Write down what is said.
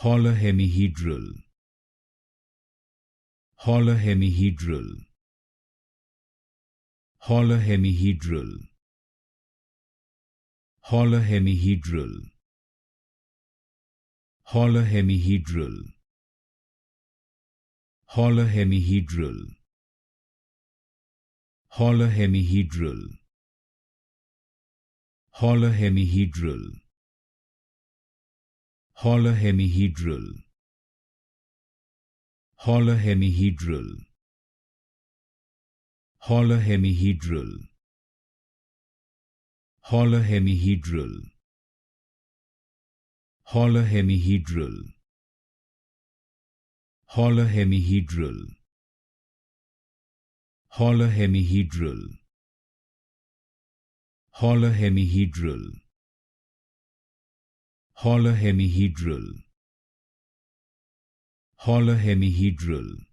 Holohemihedral. Holohemihedral. Holohemihedral. Holohemihedral. Holohemihedral. Holohemihedral. Holohemihedral. Holohemihedral. Holohemihedral. Holohemihedral. Holohemihedral. Holohemihedral. Holohemihedral. Holohemihedral. Holohemihedral. Holohemihedral. Holohemihedral. Holohemihedral.